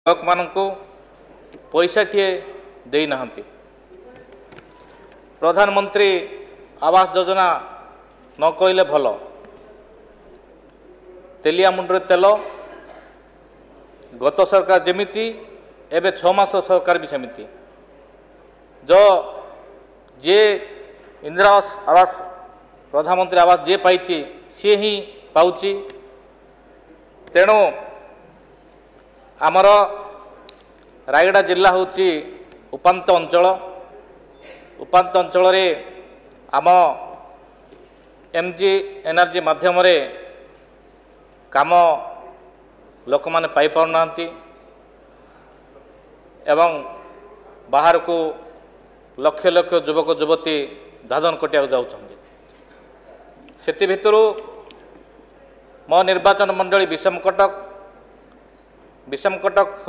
लोक मानक पैसा टे देना प्रधानमंत्री आवास योजना न कहले भल तेलिया मुंडे तेल गत सरकार जमीती एबे 6 मास सरकार भी सेमती जो जे इंदिरा आवास प्रधानमंत्री आवास जे पाई सी ही पाउची तेणु आमर रायगड़ा जिला हूँ उपांत अंचल रे आम एमजी एनर्जी माध्यम रे काम लोक माने पाई पारना एवं बाहर को लक्ष लक्ष युवक युवती दादन कटिया जाउछन्ति सेति भितरु मो निर्वाचन मंडली विषम कटक